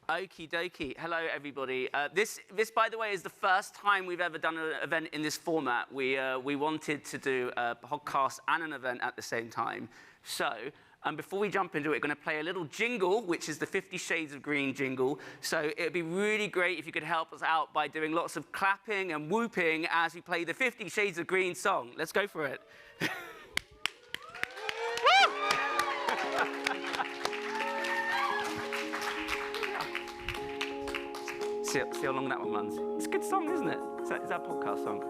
Okie dokie. Hello, everybody. This, by the way, is the first time we've ever done an event in this format. We wanted to do a podcast and an event at the same time. So, before we jump into it, we're going to play a little jingle, which is the 50 Shades of Green jingle. So it would be really great if you could help us out by doing lots of clapping and whooping as we play the 50 Shades of Green song. Let's go for it. See how long that one runs. It's a good song, isn't it? Is that a podcast song?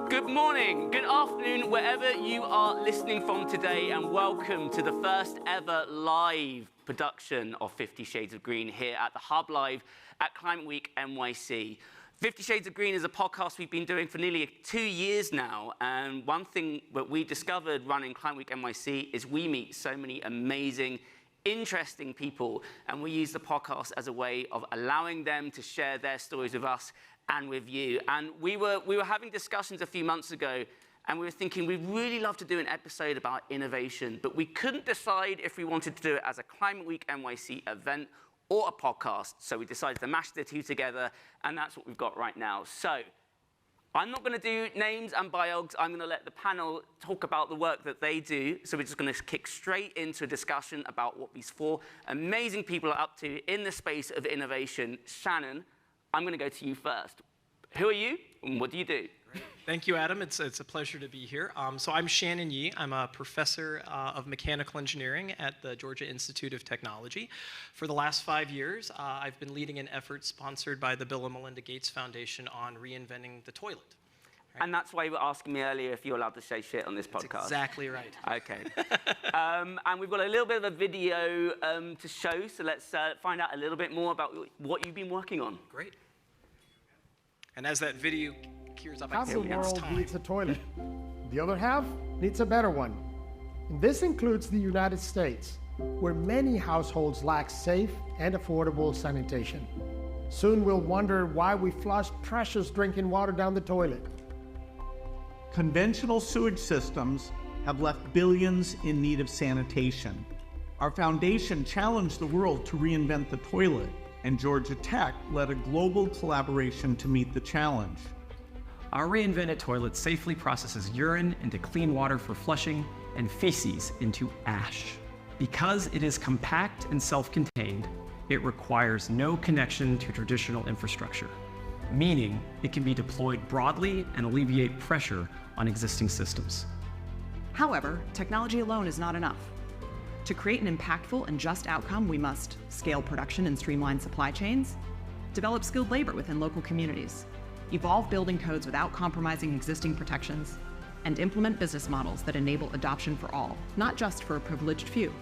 Good morning, good afternoon, wherever you are listening from today, and welcome to the first ever live production of 50 Shades of Green here at the Hub Live at Climate Week NYC. 50 Shades of Green is a podcast we've been doing for nearly 2 years now, and one thing that we discovered running Climate Week NYC is we meet so many amazing, interesting people, and we use the podcast as a way of allowing them to share their stories with us and with you. And we were having discussions a few months ago, and we were thinking we'd really love to do an episode about innovation, but we couldn't decide if we wanted to do it as a Climate Week NYC event or a podcast, so we decided to mash the two together, and that's what we've got right now. So, I'm not going to do names and biogs. I'm going to let the panel talk about the work that they do, so we're just going to kick straight into a discussion about what these four amazing people are up to in the space of innovation. Shannon, I'm going to go to you first. Who are you, and what do you do? Great. Thank you, Adam. It's a pleasure to be here. So I'm Shannon Yee. I'm a professor of mechanical engineering at the Georgia Institute of Technology. For the last 5 years, I've been leading an effort sponsored by the Bill and Melinda Gates Foundation on reinventing the toilet. Right? And that's why you were asking me earlier if you're allowed to say shit on this podcast. That's exactly right. Okay. And we've got a little bit of a video to show, so let's find out a little bit more about what you've been working on. Great. And as that video gears up, Half the world needs a toilet. The other half needs a better one. And this includes the United States, where many households lack safe and affordable sanitation. Soon we'll wonder why we flush precious drinking water down the toilet. Conventional sewage systems have left billions in need of sanitation. Our foundation challenged the world to reinvent the toilet, and Georgia Tech led a global collaboration to meet the challenge. Our reinvented toilet safely processes urine into clean water for flushing and feces into ash. Because it is compact and self-contained, it requires no connection to traditional infrastructure, meaning it can be deployed broadly and alleviate pressure on existing systems. However, technology alone is not enough. To create an impactful and just outcome, we must scale production and streamline supply chains, develop skilled labor within local communities, evolve building codes without compromising existing protections, and implement business models that enable adoption for all, not just for a privileged few.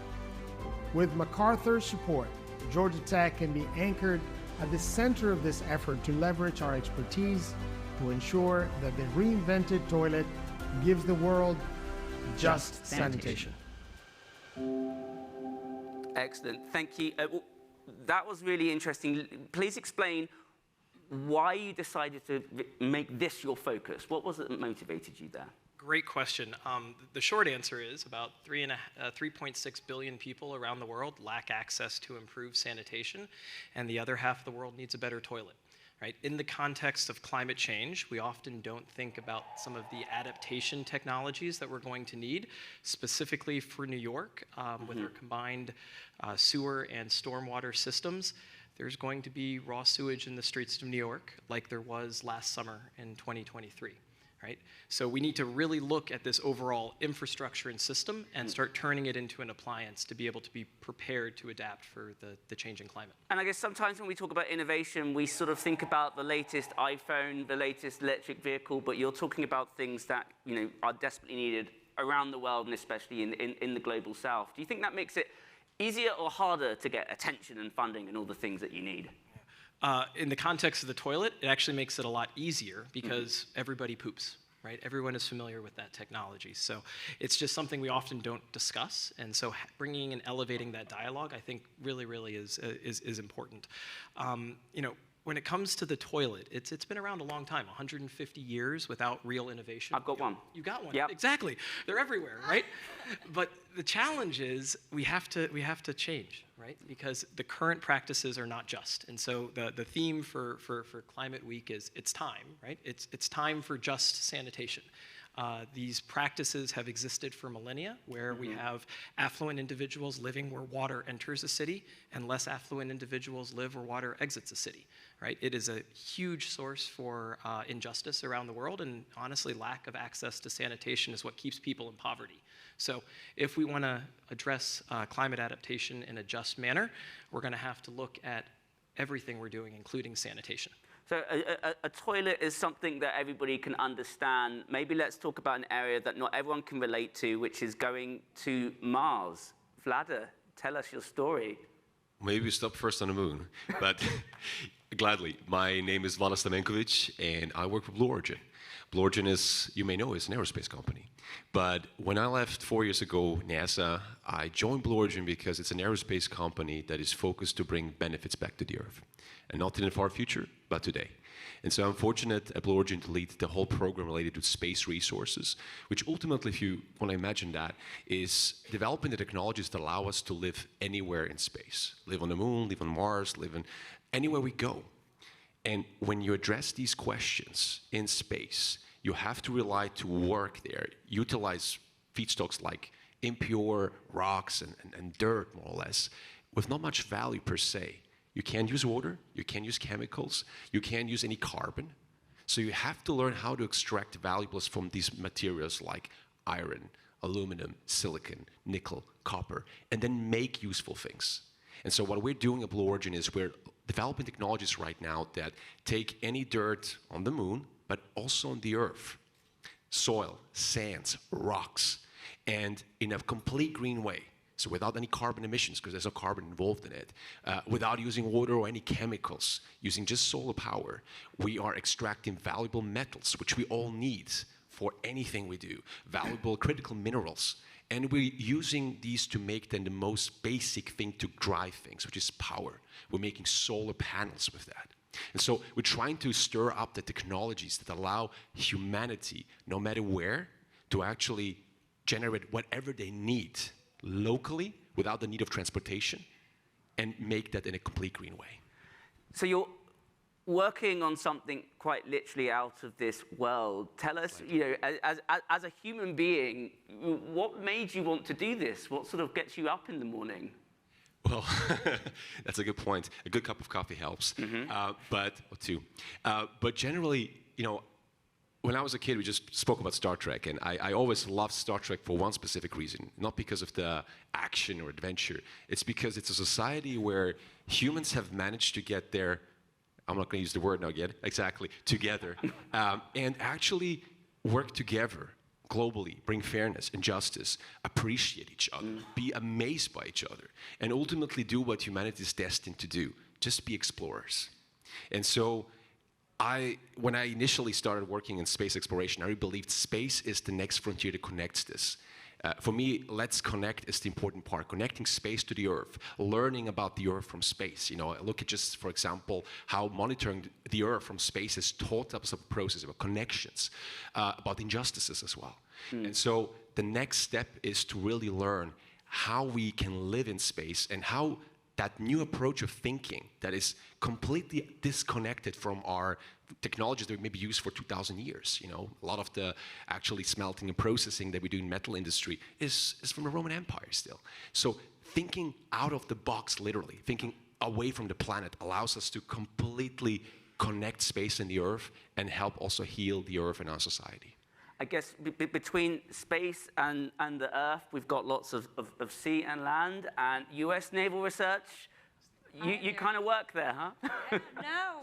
With MacArthur's support, Georgia Tech can be anchored at the center of this effort to leverage our expertise to ensure that the reinvented toilet gives the world just sanitation. Excellent, thank you. That was really interesting. Please explain why you decided to make this your focus. What was it that motivated you there? Great question. The short answer is about 3.6 billion people around the world lack access to improved sanitation, and the other half of the world needs a better toilet. Right? In the context of climate change, we often don't think about some of the adaptation technologies that we're going to need, specifically for New York, with our combined sewer and stormwater systems. There's going to be raw sewage in the streets of New York, like there was last summer in 2023. Right? So we need to really look at this overall infrastructure and system and start turning it into an appliance to be able to be prepared to adapt for the changing climate. And I guess sometimes when we talk about innovation, we sort of think about the latest iPhone, the latest electric vehicle, but you're talking about things that are desperately needed around the world, and especially in the global south. Do you think that makes it easier or harder to get attention and funding and all the things that you need? In the context of the toilet, it actually makes it a lot easier because everybody poops, right? Everyone is familiar with that technology. So it's just something we often don't discuss. And so bringing and elevating that dialogue, I think, really is important. when it comes to the toilet, it's been around a long time, 150 years without real innovation. I've got one. You got one. Yep. Exactly. They're everywhere, right? But the challenge is we have to change, right? Because the current practices are not just. And so the theme for Climate Week is it's time, right? It's time for just sanitation. These practices have existed for millennia, where we have affluent individuals living where water enters a city, and less affluent individuals live where water exits a city, right? It is a huge source for injustice around the world, and honestly, lack of access to sanitation is what keeps people in poverty. So if we want to address climate adaptation in a just manner, we're going to have to look at everything we're doing, including sanitation. So a toilet is something that everybody can understand. Maybe let's talk about an area that not everyone can relate to, which is going to Mars. Vlada, tell us your story. Maybe we stop first on the moon, but gladly. My name is Vlada Stamenkovic, and I work for Blue Origin. Blue Origin is, you may know, is an aerospace company. But when I left 4 years ago, NASA, I joined Blue Origin because it's an aerospace company that is focused to bring benefits back to the Earth. And not in the far future, but today. And so I'm fortunate at Blue Origin to lead the whole program related to space resources, which ultimately, if you want to imagine that, is developing the technologies that allow us to live anywhere in space. Live on the moon, live on Mars, live in anywhere we go. And when you address these questions in space, you have to rely to work there, utilize feedstocks like impure rocks and dirt, more or less, with not much value per se. You can't use water, you can't use chemicals, you can't use any carbon. So you have to learn how to extract valuables from these materials like iron, aluminum, silicon, nickel, copper, and then make useful things. And so what we're doing at Blue Origin is we're developing technologies right now that take any dirt on the moon, but also on the Earth, soil, sands, rocks, and in a complete green way. So without any carbon emissions, because there's no carbon involved in it, without using water or any chemicals, using just solar power, we are extracting valuable metals, which we all need for anything we do, valuable critical minerals. And we're using these to make them the most basic thing to drive things, which is power. We're making solar panels with that. And so we're trying to stir up the technologies that allow humanity, no matter where, to actually generate whatever they need locally without the need of transportation and make that in a complete green way. So you're working on something quite literally out of this world. Tell us, as a human being, what made you want to do this? What sort of gets you up in the morning? Well, that's a good point. A good cup of coffee helps, or two. But generally, when I was a kid, we just spoke about Star Trek, and I always loved Star Trek for one specific reason, not because of the action or adventure. It's because it's a society where humans have managed to get there, I'm not going to use the word now yet, exactly, together, and actually work together globally, bring fairness and justice, appreciate each other, be amazed by each other, and ultimately do what humanity is destined to do, just be explorers. And so when I initially started working in space exploration, I really believed space is the next frontier that connects this. For me, let's connect is the important part, connecting space to the Earth, learning about the Earth from space. Look at just, for example, how monitoring the Earth from space has taught us a process about connections, about injustices as well. And so the next step is to really learn how we can live in space and how that new approach of thinking that is completely disconnected from our technologies that we maybe used for 2,000 years. A lot of the actually smelting and processing that we do in metal industry is from the Roman Empire still. So thinking out of the box, literally, thinking away from the planet allows us to completely connect space and the Earth and help also heal the Earth and our society. I guess between space and the Earth, we've got lots of sea and land, and US naval research. You kind of work there, huh? No,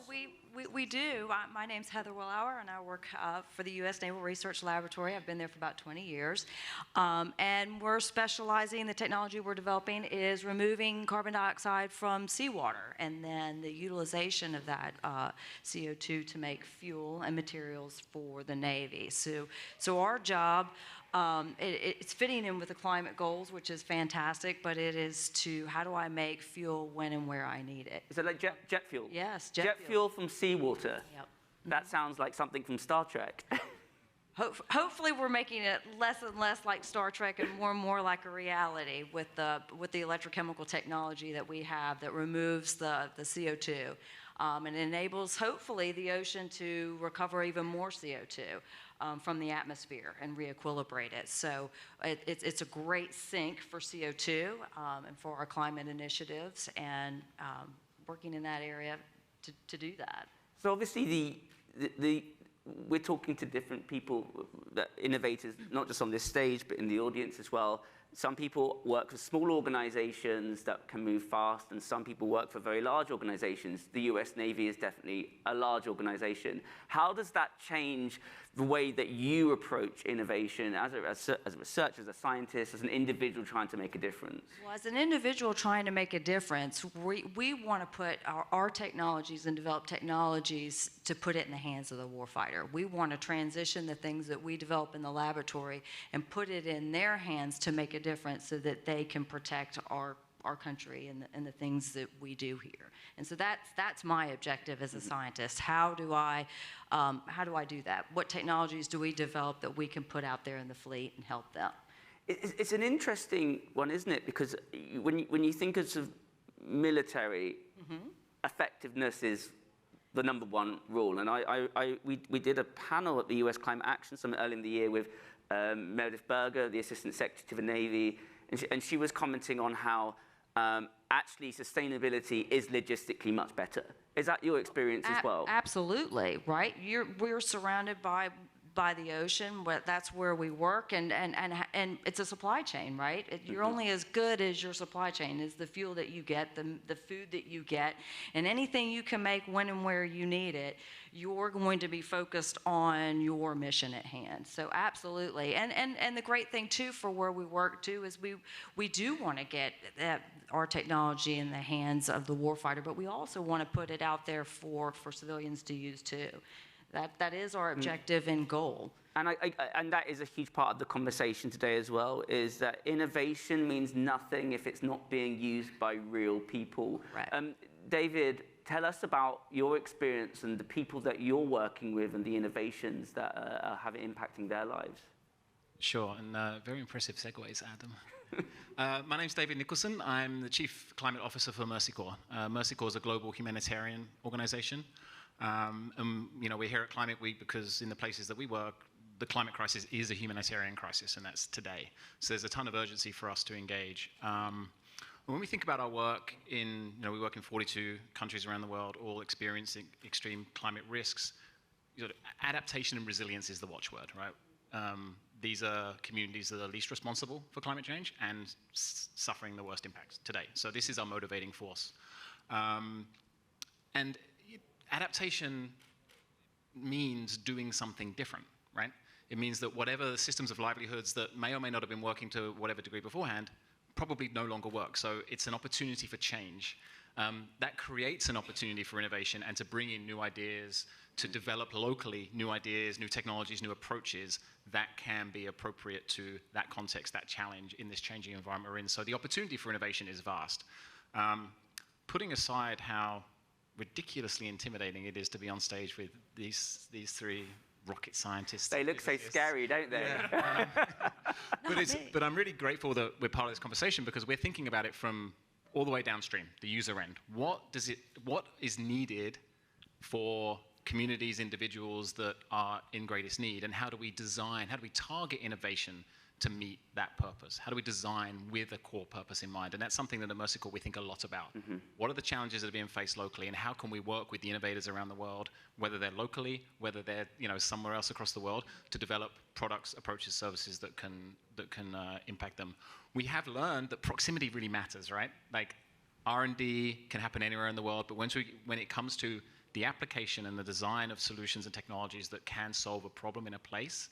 we do. My name's Heather Willauer, and I work for the U.S. Naval Research Laboratory. I've been there for about 20 years. And we're specializing, the technology we're developing is removing carbon dioxide from seawater, and then the utilization of that CO2 to make fuel and materials for the Navy. So our job It's fitting in with the climate goals, which is fantastic, but it is to how do I make fuel when and where I need it. Is it like jet fuel? Yes, jet fuel from seawater. Yep. That sounds like something from Star Trek. Hopefully we're making it less and less like Star Trek and more like a reality with the electrochemical technology that we have that removes the CO2 and enables hopefully the ocean to recover even more CO2 from the atmosphere and reequilibrate it. So it's a great sink for CO2 and for our climate initiatives and working in that area to do that. So obviously we're talking to different people, innovators, not just on this stage, but in the audience as well. Some people work for small organizations that can move fast, and some people work for very large organizations. The US Navy is definitely a large organization. How does that change the way that you approach innovation as a researcher, as a scientist, as an individual trying to make a difference? Well, as an individual trying to make a difference, we want to put our technologies and develop technologies to put it in the hands of the warfighter. We want to transition the things that we develop in the laboratory and put it in their hands to make a difference so that they can protect our country and the things that we do here. And so that's my objective as a scientist. How do I do that? What technologies do we develop that we can put out there in the fleet and help them? It's an interesting one, isn't it? Because when you think of, sort of military, effectiveness is the number one rule. And we did a panel at the US Climate Action Summit early in the year with Meredith Berger, the Assistant Secretary to the Navy, and she was commenting on how actually sustainability is logistically much better. Is that your experience as well? Absolutely, right? We're surrounded by the ocean. That's where we work, and it's a supply chain, right? You're only as good as your supply chain, is the fuel that you get, the food that you get, and anything you can make when and where you need it, you're going to be focused on your mission at hand. So absolutely, and the great thing too for where we work too is we do want to get our technology in the hands of the warfighter, but we also want to put it out there for civilians to use too. That is our objective and goal. And that is a huge part of the conversation today as well, is that innovation means nothing if it's not being used by real people. Right. David, tell us about your experience and the people that you're working with and the innovations that are impacting their lives. Sure, and very impressive segues, Adam. My name's David Nicholson. I'm the Chief Climate Officer for Mercy Corps. Mercy Corps is a global humanitarian organization. And we're here at Climate Week because in the places that we work, the climate crisis is a humanitarian crisis, and that's today. So there's a ton of urgency for us to engage. When we think about our work we work in 42 countries around the world, all experiencing extreme climate risks. Adaptation and resilience is the watchword, right? These are communities that are least responsible for climate change and suffering the worst impacts today. So this is our motivating force. And adaptation means doing something different, right? It means that whatever the systems of livelihoods that may or may not have been working to whatever degree beforehand probably no longer work. So it's an opportunity for change. That creates an opportunity for innovation and to bring in new ideas, to develop locally new ideas, new technologies, new approaches that can be appropriate to that context, that challenge in this changing environment we're in. So the opportunity for innovation is vast. Putting aside how ridiculously intimidating it is to be on stage with these three rocket scientists. They look so scary, don't they? Yeah. But I'm really grateful that we're part of this conversation because we're thinking about it from all the way downstream, the user end. What is needed for communities, individuals that are in greatest need, and how do we target innovation to meet that purpose? How do we design with a core purpose in mind? And that's something that at Mercy Corps we think a lot about. What are the challenges that are being faced locally, and how can we work with the innovators around the world, whether they're locally, whether they're somewhere else across the world, to develop products, approaches, services that can impact them. We have learned that proximity really matters, right? Like R&D can happen anywhere in the world, but when it comes to the application and the design of solutions and technologies that can solve a problem in a place,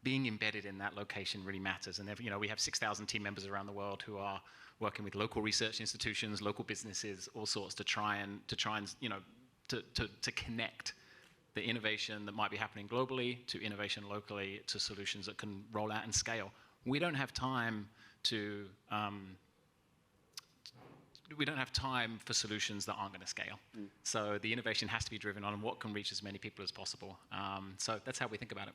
being embedded in that location really matters. And we have 6,000 team members around the world who are working with local research institutions, local businesses, all sorts to try and connect the innovation that might be happening globally to innovation locally to solutions that can roll out and scale. We don't have time to for solutions that aren't going to scale. So the innovation has to be driven on what can reach as many people as possible. So that's how we think about it.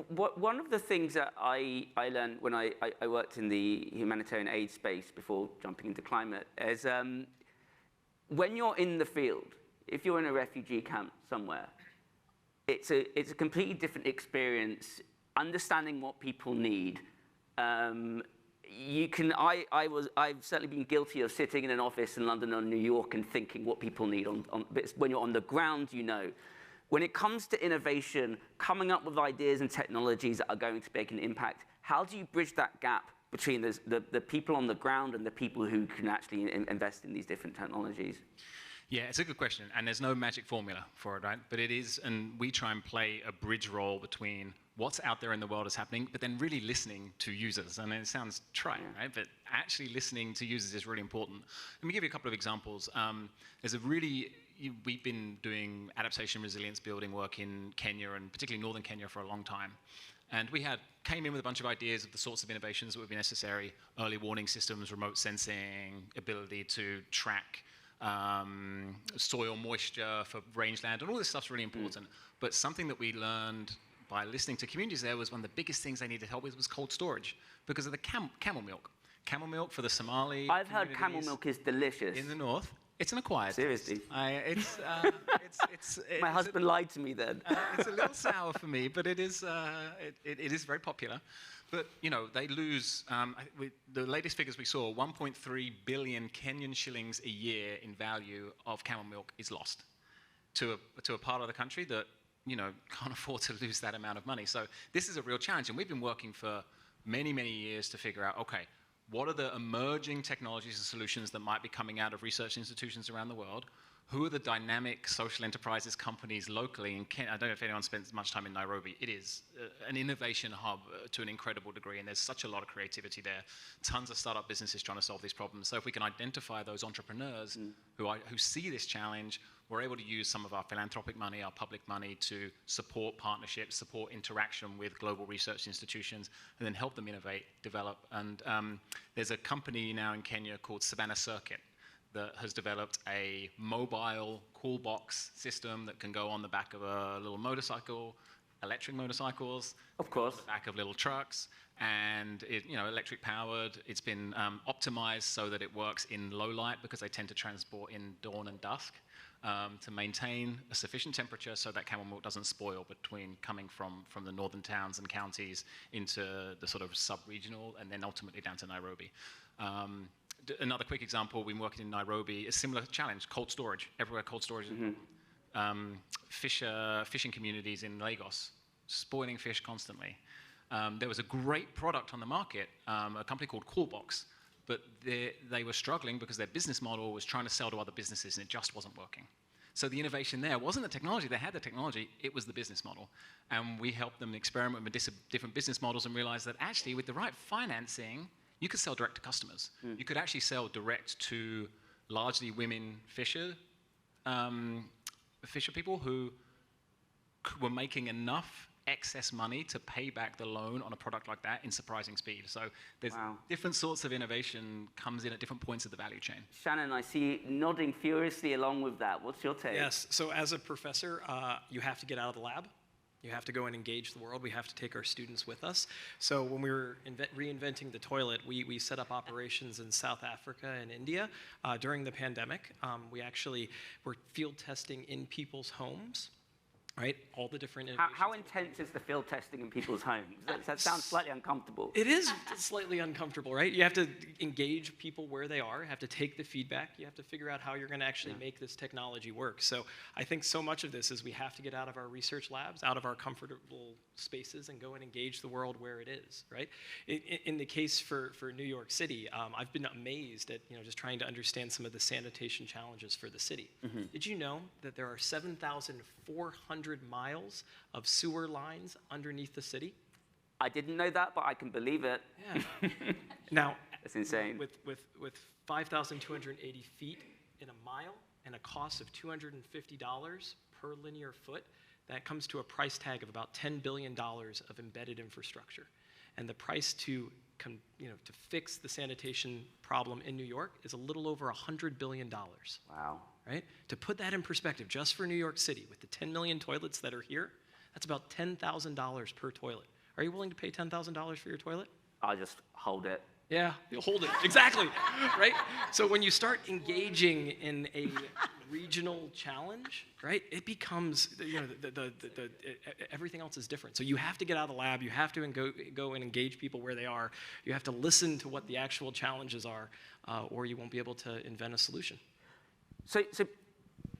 One of the things that I learned when I worked in the humanitarian aid space before jumping into climate is when you're in the field, if you're in a refugee camp somewhere, it's a completely different experience understanding what people need. I've certainly been guilty of sitting in an office in London or New York and thinking what people need but when you're on the ground, you know. When it comes to innovation, coming up with ideas and technologies that are going to make an impact, how do you bridge that gap between the people on the ground and the people who can actually invest in these different technologies? Yeah, it's a good question, and there's no magic formula for it, right? But it is, and we try and play a bridge role between what's out there in the world is happening, but then really listening to users. I mean, it sounds trite, right? But actually listening to users is really important. Let me give you a couple of examples. We've been doing adaptation resilience building work in Kenya, and particularly northern Kenya, for a long time. And we came in with a bunch of ideas of the sorts of innovations that would be necessary: early warning systems, remote sensing, ability to track soil moisture for rangeland, and all this stuff's really important. But something that we learned by listening to communities there was one of the biggest things they needed help with was cold storage because of the camel milk. Camel milk for the Somali I've heard camel milk is delicious. in the north. It's an acquired Seriously. taste. My husband lied to me then. It's a little sour for me, but it is very popular. But they lose. The latest figures we saw: 1.3 billion Kenyan shillings a year in value of camel milk is lost to a part of the country that can't afford to lose that amount of money. So this is a real challenge, and we've been working for many years to figure out, okay, what are the emerging technologies and solutions that might be coming out of research institutions around the world? Who are the dynamic social enterprises companies locally in Kenya? I don't know if anyone spends much time in Nairobi. It is an innovation hub to an incredible degree, and there's such a lot of creativity there. Tons of startup businesses trying to solve these problems. So if we can identify those entrepreneurs who see this challenge, we're able to use some of our philanthropic money, our public money, to support partnerships, support interaction with global research institutions, and then help them innovate, develop. And there's a company now in Kenya called Savannah Circuit that has developed a mobile cool box system that can go on the back of a little motorcycle, electric motorcycles, of course, on the back of little trucks, and electric powered. It's been optimized so that it works in low light because they tend to transport in dawn and dusk to maintain a sufficient temperature so that camel milk doesn't spoil coming from the northern towns and counties into the sort of sub-regional and then ultimately down to Nairobi. Another quick example, we've been working in Nairobi, a similar challenge: cold storage. Everywhere cold storage is fishing communities in Lagos, spoiling fish constantly. There was a great product on the market, a company called Coolbox, but they were struggling because their business model was trying to sell to other businesses and it just wasn't working. So the innovation there wasn't the technology. They had the technology. It was the business model. And we helped them experiment with different business models and realize that actually with the right financing, you could sell direct to customers. You could actually sell direct to largely women fisher people who were making enough excess money to pay back the loan on a product like that in surprising speed. So there's different sorts of innovation comes in at different points of the value chain. Shannon, I see you nodding furiously along with that. What's your take? Yes, so as a professor, you have to get out of the lab. You have to go and engage the world. We have to take our students with us. So when we were reinventing the toilet, we set up operations in South Africa and India. During the pandemic, we actually were field testing in people's homes, right? All the different innovations. How intense is the field testing in people's homes? That sounds slightly uncomfortable. It is slightly uncomfortable, right? You have to engage people where they are, have to take the feedback, you have to figure out how you're going to actually make this technology work. So I think so much of this is we have to get out of our research labs, out of our comfortable spaces, and go and engage the world where it is, right? In the case for New York City, I've been amazed at just trying to understand some of the sanitation challenges for the city. Did you know that there are 7,400 miles of sewer lines underneath the city? I didn't know that, but I can believe it. Yeah. Now, that's insane. With 5,280 feet in a mile and a cost of $250 per linear foot, that comes to a price tag of about $10 billion of embedded infrastructure. And the price to fix the sanitation problem in New York is a little over $100 billion. Wow. Right? To put that in perspective, just for New York City, with the 10 million toilets that are here, that's about $10,000 per toilet. Are you willing to pay $10,000 for your toilet? I'll just hold it. Yeah, you'll hold it. Exactly. Right? So when you start engaging in a regional challenge, right, it becomes, everything else is different. So you have to get out of the lab. You have to go and engage people where they are. You have to listen to what the actual challenges are, or you won't be able to invent a solution. So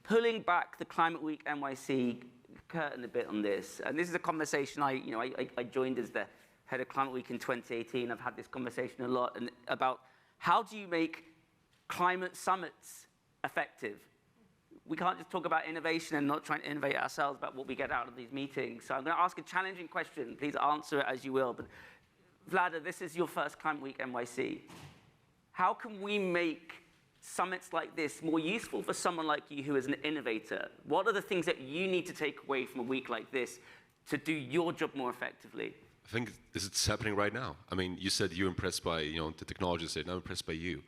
pulling back the Climate Week NYC curtain a bit on this, and this is a conversation I joined as the head of Climate Week in 2018. I've had this conversation a lot and about how do you make climate summits effective? We can't just talk about innovation and not trying to innovate ourselves about what we get out of these meetings. So I'm going to ask a challenging question. Please answer it as you will. But Vlada, this is your first Climate Week NYC. How can we make summits like this more useful for someone like you who is an innovator? What are the things that you need to take away from a week like this to do your job more effectively? I think this is happening right now. I mean, you said you're impressed by the technology side. I'm impressed by you.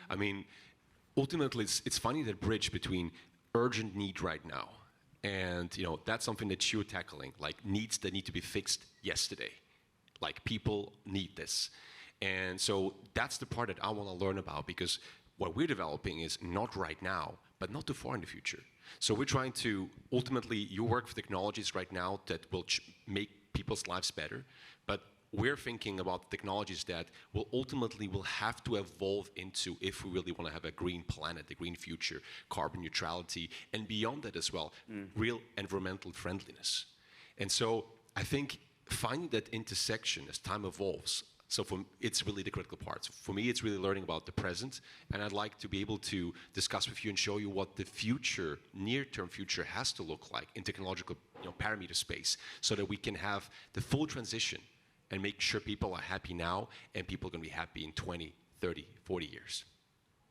I mean, ultimately, it's finding that bridge between urgent need right now, and that's something that you're tackling, like needs that need to be fixed yesterday. Like people need this, and so that's the part that I want to learn about, because what we're developing is not right now, but not too far in the future. So we're trying to ultimately, you work with technologies right now that will make people's lives better, but we're thinking about technologies that will ultimately have to evolve into, if we really want to have a green planet, a green future, carbon neutrality, and beyond that as well, real environmental friendliness. And so I think finding that intersection as time evolves, it's really the critical part. So for me, it's really learning about the present, and I'd like to be able to discuss with you and show you what the future, near-term future, has to look like in technological parameter space, so that we can have the full transition and make sure people are happy now, and people are going to be happy in 20, 30, 40 years.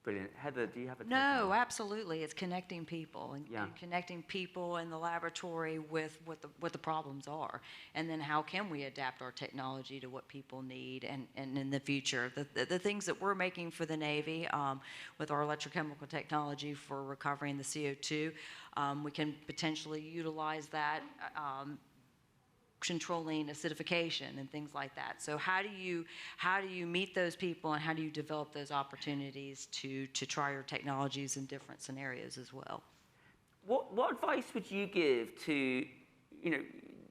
Brilliant. Heather, do you have a take No, on that? absolutely. It's connecting people and connecting people in the laboratory with what the problems are. And then how can we adapt our technology to what people need and in the future. The things that we're making for the Navy with our electrochemical technology for recovering the CO2, we can potentially utilize that controlling acidification and things like that. So how do you meet those people, and how do you develop those opportunities to try your technologies in different scenarios as well? What advice would you give to,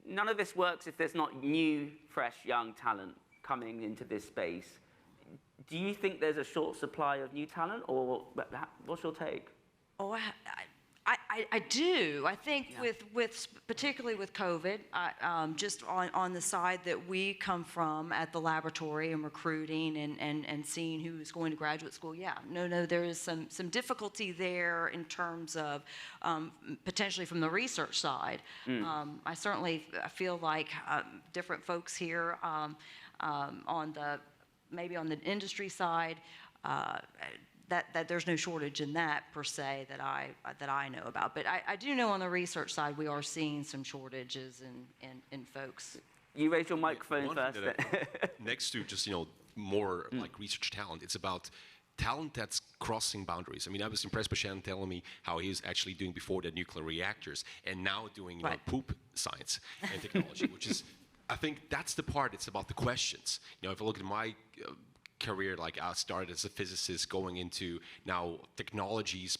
none of this works if there's not new, fresh, young talent coming into this space. Do you think there's a short supply of new talent, or what's your take? Oh, I do. I think with particularly with COVID, just on the side that we come from at the laboratory and recruiting and seeing who's going to graduate school, there is some difficulty there in terms of potentially from the research side. I certainly feel like different folks here maybe on the industry side. That there's no shortage in that per se that I know about, but I do know on the research side we are seeing some shortages in folks. You raise your microphone first. Next to just more like research talent, it's about talent that's crossing boundaries. I mean, I was impressed by Shannon telling me how he was actually doing before the nuclear reactors, and now doing poop science and technology, which is, I think that's the part. It's about the questions. If I look at my career, like I started as a physicist, going into now technologies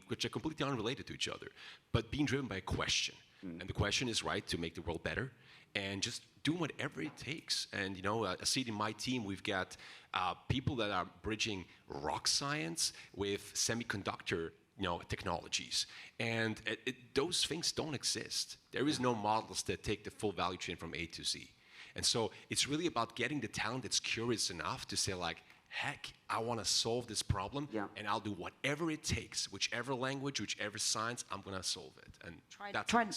which are completely unrelated to each other, but being driven by a question. And the question is to make the world better, and just do whatever it takes. And I see it in my team, we've got people that are bridging rock science with semiconductor technologies, and those things don't exist. There is no models that take the full value chain from A to Z. And so it's really about getting the talent that's curious enough to say, like, heck, I want to solve this problem, and I'll do whatever it takes, whichever language, whichever science, I'm going to solve it. And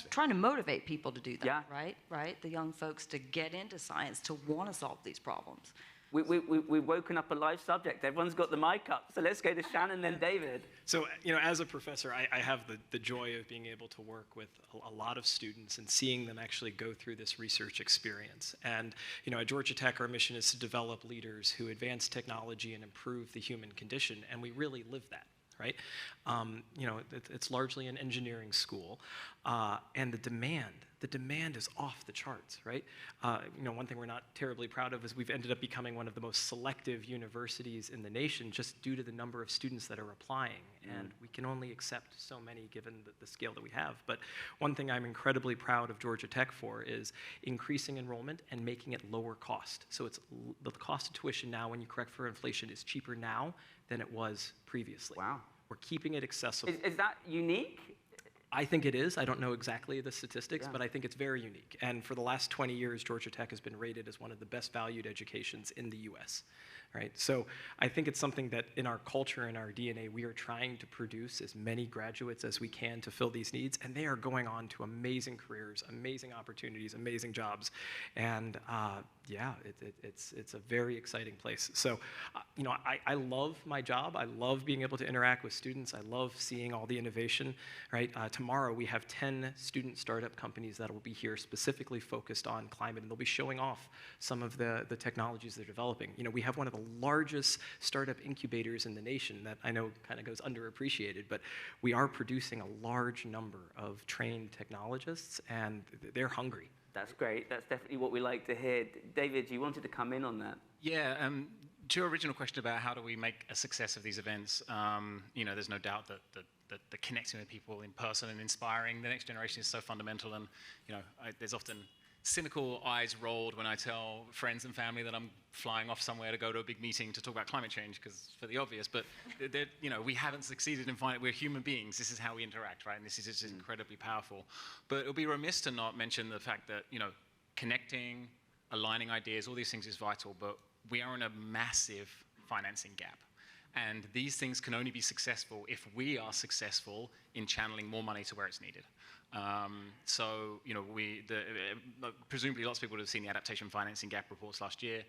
trying to motivate people to do that, right? The young folks to get into science, to want to solve these problems. We've woken up a live subject. Everyone's got the mic up. So let's go to Shannon, then David. So, as a professor, I have the joy of being able to work with a lot of students and seeing them actually go through this research experience. And, at Georgia Tech, our mission is to develop leaders who advance technology and improve the human condition, and we really live that. Right? It's largely an engineering school, and the demand is off the charts, right? One thing we're not terribly proud of is we've ended up becoming one of the most selective universities in the nation just due to the number of students that are applying, and we can only accept so many given the scale that we have. But one thing I'm incredibly proud of Georgia Tech for is increasing enrollment and making it lower cost. So it's the cost of tuition now, when you correct for inflation, is cheaper now than it was previously. Wow. We're keeping it accessible. Is that unique? I think it is. I don't know exactly the statistics, but I think it's very unique. And for the last 20 years, Georgia Tech has been rated as one of the best valued educations in the US, right? So I think it's something that in our culture, in our DNA, we are trying to produce as many graduates as we can to fill these needs, and they are going on to amazing careers, amazing opportunities, amazing jobs. And it's a very exciting place. So, I love my job. I love being able to interact with students. I love seeing all the innovation, right? Tomorrow we have 10 student startup companies that will be here specifically focused on climate, and they'll be showing off some of the technologies they're developing. We have one of the largest startup incubators in the nation that I know kind of goes underappreciated, but we are producing a large number of trained technologists, and they're hungry. That's great. That's definitely what we like to hear. David, you wanted to come in on that. Yeah, to your original question about how do we make a success of these events, there's no doubt that the connecting with people in person and inspiring the next generation is so fundamental. And there's often cynical eyes rolled when I tell friends and family that I'm flying off somewhere to go to a big meeting to talk about climate change, because for the obvious, but we haven't succeeded in finding, we're human beings, this is how we interact, right? And this is just incredibly powerful. But it would be remiss to not mention the fact that, connecting, aligning ideas, all these things is vital, but we are in a massive financing gap. And these things can only be successful if we are successful in channeling more money to where it's needed. Presumably lots of people would have seen the adaptation financing gap reports last year.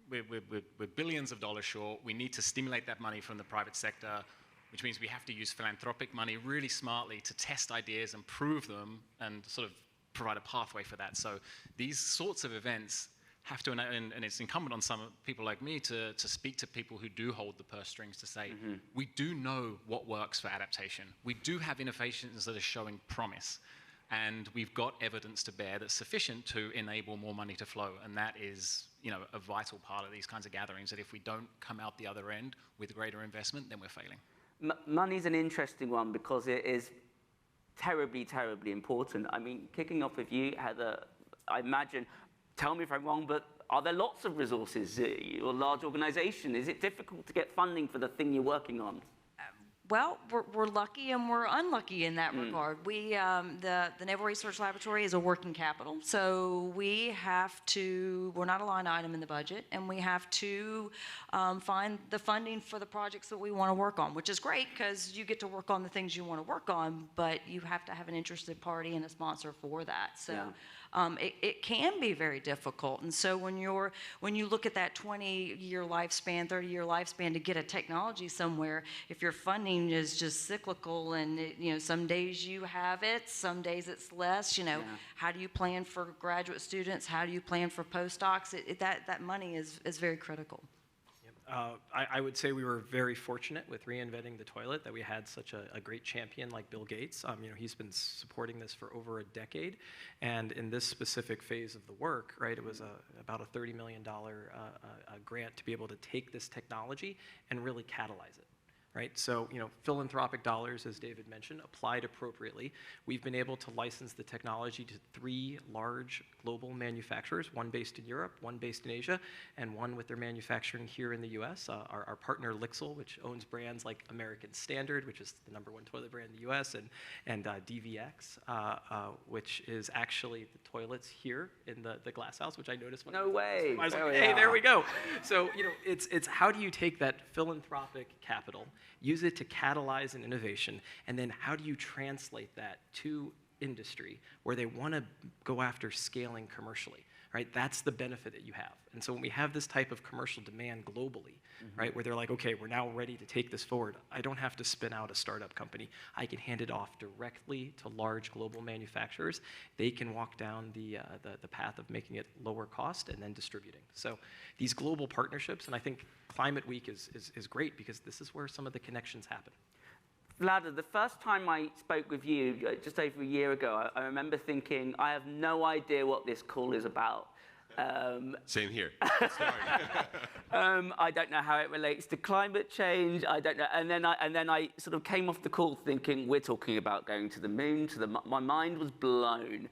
We're billions of dollars short. We need to stimulate that money from the private sector, which means we have to use philanthropic money really smartly to test ideas and prove them and sort of provide a pathway for that. So these sorts of events have to, and it's incumbent on some people like me to speak to people who do hold the purse strings to say, we do know what works for adaptation. We do have innovations that are showing promise. And we've got evidence to bear that's sufficient to enable more money to flow. And that is, a vital part of these kinds of gatherings, that if we don't come out the other end with greater investment, then we're failing. Money's an interesting one because it is terribly, terribly important. I mean, kicking off with you, Heather, I imagine, tell me if I'm wrong, but are there lots of resources? You're a large organization. Is it difficult to get funding for the thing you're working on? Well, we're lucky and we're unlucky in that regard. We, the Naval Research Laboratory is a working capital, so we're not a line item in the budget, and we have to find the funding for the projects that we want to work on, which is great because you get to work on the things you want to work on, but you have to have an interested party and a sponsor for that. So. Yeah. It can be very difficult, and so when you look at that 20-year lifespan, 30-year lifespan to get a technology somewhere, if your funding is just cyclical and some days you have it, some days it's less. How do you plan for graduate students? How do you plan for postdocs? That money is very critical. I would say we were very fortunate with reinventing the toilet that we had such a great champion like Bill Gates. He's been supporting this for over a decade, and in this specific phase of the work, right, it was about a $30 million grant to be able to take this technology and really catalyze it. Right? So, philanthropic dollars, as David mentioned, applied appropriately. We've been able to license the technology to 3 large global manufacturers, one based in Europe, one based in Asia, and one with their manufacturing here in the US. Our partner, Lixil, which owns brands like American Standard, which is the #1 toilet brand in the US, and DVX, which is actually the toilets here in the glass house, which I noticed when No way. I was like, hey, there we go. So, it's how do you take that philanthropic capital, use it to catalyze an innovation, and then how do you translate that to industry where they want to go after scaling commercially, right? That's the benefit that you have. And so when we have this type of commercial demand globally, right, where they're like, okay, we're now ready to take this forward, I don't have to spin out a startup company. I can hand it off directly to large global manufacturers. They can walk down the path of making it lower cost and then distributing. So these global partnerships, and I think Climate Week is great because this is where some of the connections happen. Vlada, the first time I spoke with you, just over a year ago, I remember thinking, I have no idea what this call is about. Same here. I don't know how it relates to climate change. I don't know. And then I sort of came off the call thinking, we're talking about going to the moon. My mind was blown.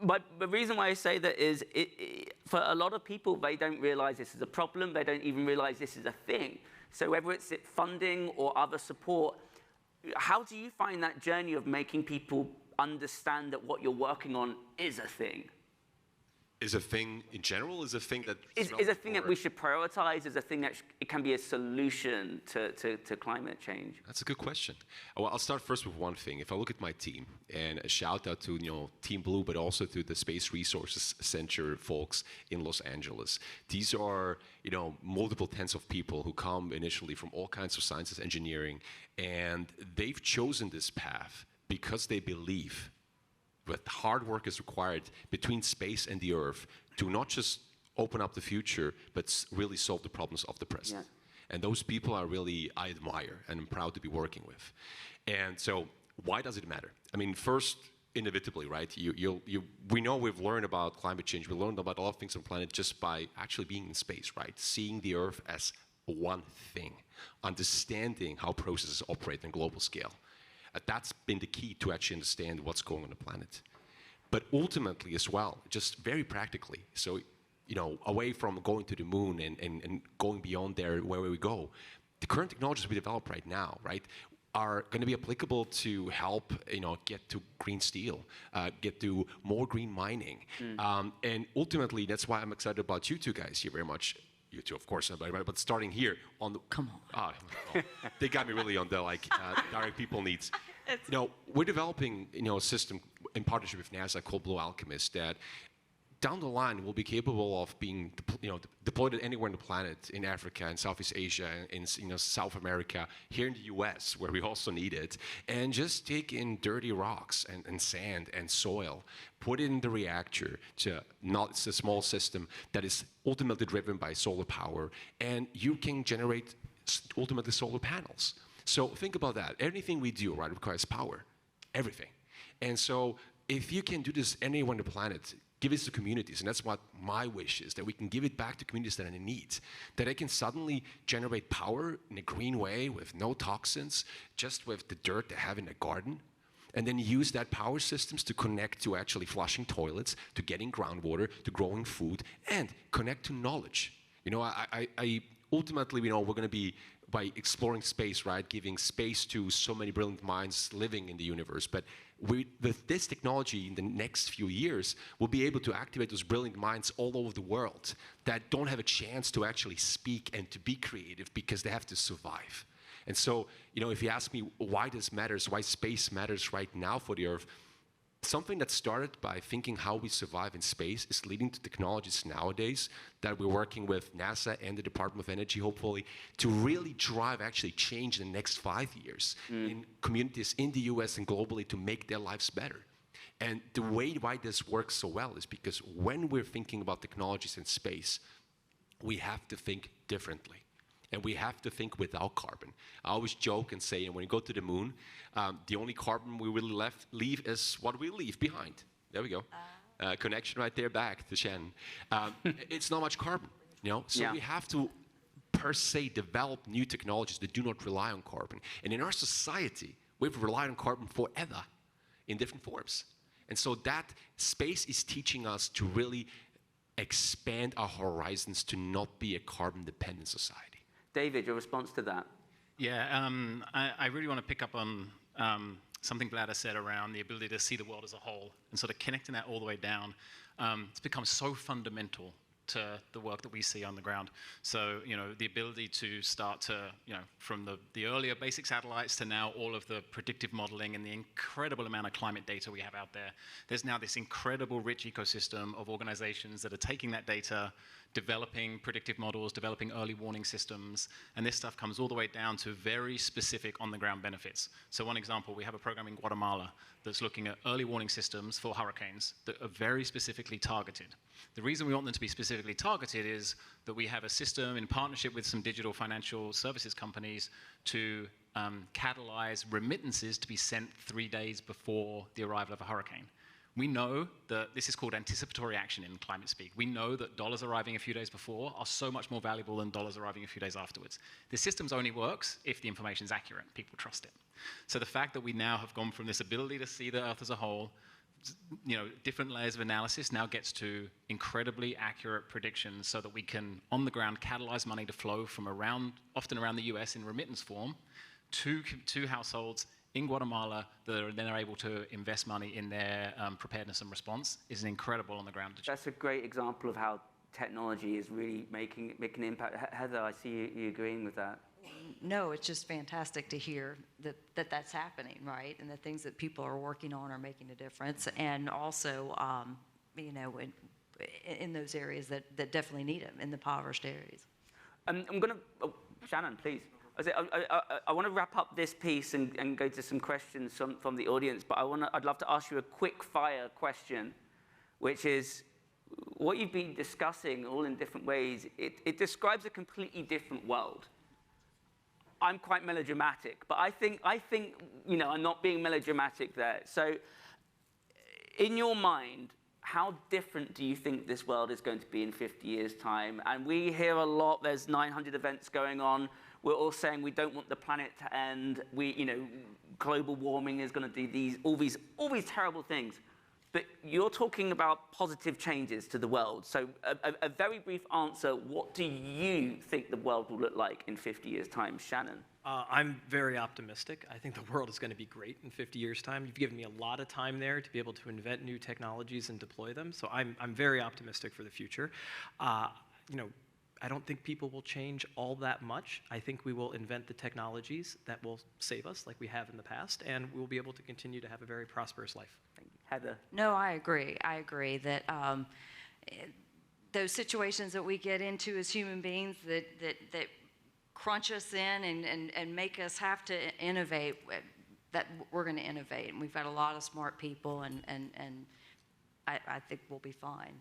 But the reason why I say that is, for a lot of people, they don't realize this is a problem. They don't even realize this is a thing. So whether it's funding or other support, how do you find that journey of making people understand that what you're working on is a thing? Is a thing in general? Is a thing that is a thing that we should prioritize? Is a thing that it can be a solution to climate change? That's a good question. Well, I'll start first with one thing. If I look at my team, and a shout out to Team Blue, but also to the Space Resources Center folks in Los Angeles. These are multiple tens of people who come initially from all kinds of sciences, engineering, and they've chosen this path because they believe that hard work is required between space and the Earth to not just open up the future, but really solve the problems of the present. Yeah. And those people are really, I admire and I'm proud to be working with. And so why does it matter? I mean, first, inevitably, right? We know we've learned about climate change. We learned about a lot of things on the planet just by actually being in space, right? Seeing the Earth as one thing, understanding how processes operate on a global scale. That's been the key to actually understand what's going on the planet. But ultimately as well, just very practically, so away from going to the moon and going beyond there where we go, the current technologies we develop right now, right, are going to be applicable to help get to green steel, get to more green mining. And ultimately, that's why I'm excited about you two guys here very much. You two, of course, but starting here on the... Come on. They got me really on the direct people needs. We're developing a system in partnership with NASA called Blue Alchemist that down the line will be capable of being deployed anywhere on the planet, in Africa, in Southeast Asia, in South America, here in the US, where we also need it, and just take in dirty rocks and sand and soil, put it in the reactor it's a small system that is ultimately driven by solar power, and you can generate ultimately solar panels. So think about that. Everything we do, right, requires power. Everything. And so if you can do this anywhere on the planet, give it to communities, and that's what my wish is, that we can give it back to communities that are in need, that they can suddenly generate power in a green way with no toxins, just with the dirt they have in their garden, and then use that power systems to connect to actually flushing toilets, to getting groundwater, to growing food, and connect to knowledge. I ultimately, we're going to be, by exploring space, right, giving space to so many brilliant minds living in the universe. But with this technology in the next few years, we'll be able to activate those brilliant minds all over the world that don't have a chance to actually speak and to be creative because they have to survive. And so, if you ask me why this matters, why space matters right now for the Earth, something that started by thinking how we survive in space is leading to technologies nowadays that we're working with NASA and the Department of Energy, hopefully, to really drive actually change in the next 5 years in communities in the US and globally to make their lives better. And the way why this works so well is because when we're thinking about technologies in space, we have to think differently. And we have to think without carbon. I always joke and say, when you go to the moon, the only carbon we really leave is what we leave behind. There we go. Connection right there back to Shannon. It's not much carbon, So we have to, per se, develop new technologies that do not rely on carbon. And in our society, we've relied on carbon forever in different forms. And so that space is teaching us to really expand our horizons to not be a carbon-dependent society. David, your response to that? Yeah, I really want to pick up on something Vlada said around the ability to see the world as a whole and sort of connecting that all the way down. It's become so fundamental to the work that we see on the ground. So, the ability to start to, from the earlier basic satellites to now all of the predictive modeling and the incredible amount of climate data we have out there, there's now this incredible rich ecosystem of organizations that are taking that data, developing predictive models, developing early warning systems, and this stuff comes all the way down to very specific on-the-ground benefits. So one example, we have a program in Guatemala that's looking at early warning systems for hurricanes that are very specifically targeted. The reason we want them to be specifically targeted is that we have a system in partnership with some digital financial services companies to catalyze remittances to be sent 3 days before the arrival of a hurricane. We know that this is called anticipatory action in climate speak. We know that dollars arriving a few days before are so much more valuable than dollars arriving a few days afterwards. The system only works if the information is accurate. People trust it. So the fact that we now have gone from this ability to see the Earth as a whole, different layers of analysis now gets to incredibly accurate predictions so that we can, on the ground, catalyze money to flow from often around the US in remittance form to households in Guatemala that are then able to invest money in their preparedness and response is an incredible on the ground. That's a great example of how technology is really making an impact. Heather, I see you agreeing with that. No, it's just fantastic to hear that's happening, right? And the things that people are working on are making a difference. And also, in those areas that definitely need them, in the impoverished areas. I'm going to, Shannon, please. I want to wrap up this piece and go to some questions from the audience, but I'd love to ask you a quick fire question, which is what you've been discussing all in different ways. It describes a completely different world. I'm quite melodramatic, but I think I'm not being melodramatic there. So in your mind, how different do you think this world is going to be in 50 years' time? And we hear a lot, there's 900 events going on. We're all saying we don't want the planet to end. Global warming is going to do all these terrible things. But you're talking about positive changes to the world. So a very brief answer, what do you think the world will look like in 50 years' time? Shannon? I'm very optimistic. I think the world is going to be great in 50 years' time. You've given me a lot of time there to be able to invent new technologies and deploy them. So I'm very optimistic for the future. I don't think people will change all that much. I think we will invent the technologies that will save us like we have in the past, and we'll be able to continue to have a very prosperous life. Thank you. Heather? No, I agree. I agree that those situations that we get into as human beings that crunch us in and make us have to innovate, that we're going to innovate. And we've got a lot of smart people, and I think we'll be fine.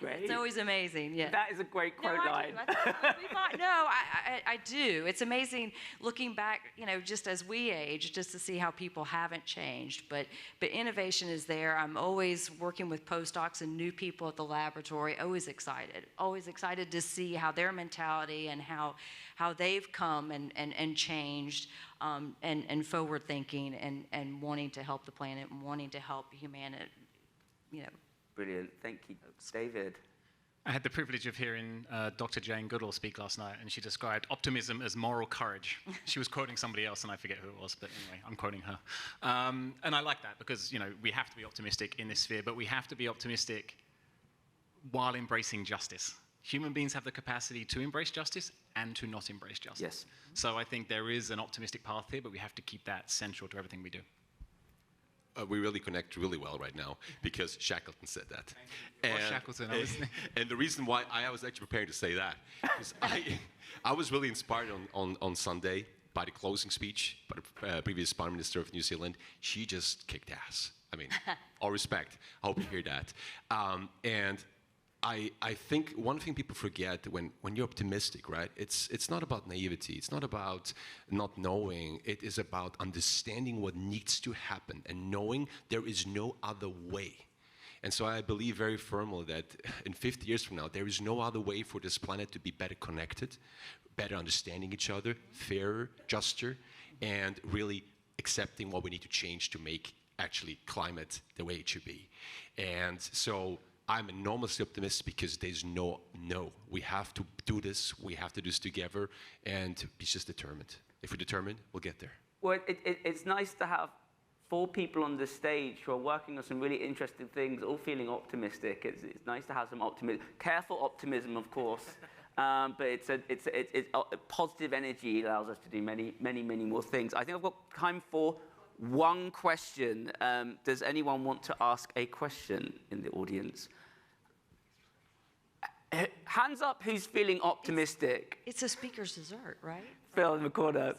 Great. It's always amazing, yeah. That is a great quote line. I think we'll be fine. No, I do. It's amazing looking back, just as we age, just to see how people haven't changed. But innovation is there. I'm always working with postdocs and new people at the laboratory, always excited to see how their mentality and how they've come and changed and forward thinking and wanting to help the planet and wanting to help humanity, Brilliant. Thank you. David? I had the privilege of hearing Dr. Jane Goodall speak last night, and she described optimism as moral courage. She was quoting somebody else, and I forget who it was, but anyway, I'm quoting her. And I like that because, we have to be optimistic in this sphere, but we have to be optimistic while embracing justice. Human beings have the capacity to embrace justice and to not embrace justice. Yes. So I think there is an optimistic path here, but we have to keep that central to everything we do. We really connect really well right now because Shackleton said that. Shackleton, I was and the reason why I was actually preparing to say that is I was really inspired on Sunday by the closing speech by the previous Prime Minister of New Zealand. She just kicked ass. I mean, all respect. I hope you hear that. And I think one thing people forget when you're optimistic, right? It's not about naivety. It's not about not knowing. It is about understanding what needs to happen and knowing there is no other way. And so I believe very firmly that in 50 years from now, there is no other way for this planet to be better connected, better understanding each other, fairer, juster, and really accepting what we need to change to make actually climate the way it should be. And so I'm enormously optimistic because there's no. We have to do this. We have to do this together, and be just determined. If we're determined, we'll get there. Well, it's nice to have 4 people on the stage who are working on some really interesting things, all feeling optimistic. It's nice to have some optimism. Careful optimism, of course, but it's positive energy allows us to do many, many, many more things. I think I've got time for one question. Does anyone want to ask a question in the audience? Hands up who's feeling optimistic. It's a speaker's dessert, right? Phil in the corner.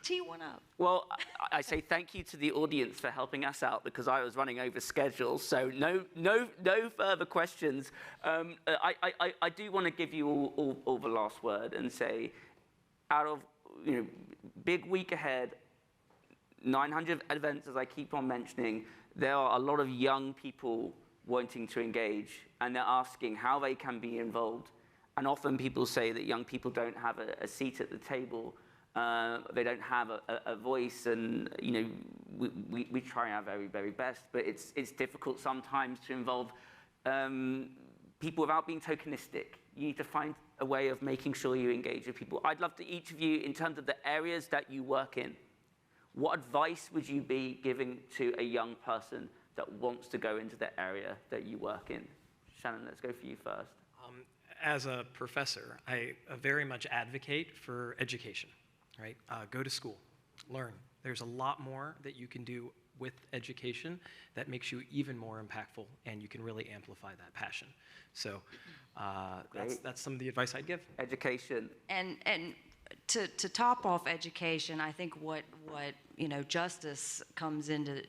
Tee one up. Well, I say thank you to the audience for helping us out because I was running over schedule. So no further questions. I do want to give you all the last word and say, out of big week ahead, 900 events, as I keep on mentioning, there are a lot of young people wanting to engage, and they're asking how they can be involved. And often people say that young people don't have a seat at the table. They don't have a voice, and we try our very, very best, but it's difficult sometimes to involve people without being tokenistic. You need to find a way of making sure you engage with people. I'd love to each of you, in terms of the areas that you work in, what advice would you be giving to a young person that wants to go into the area that you work in? Shannon, let's go for you first. As a professor, I very much advocate for education, right? Go to school, learn. There's a lot more that you can do with education that makes you even more impactful, and you can really amplify that passion. So that's some of the advice I'd give. Education. And to top off education, I think what justice comes into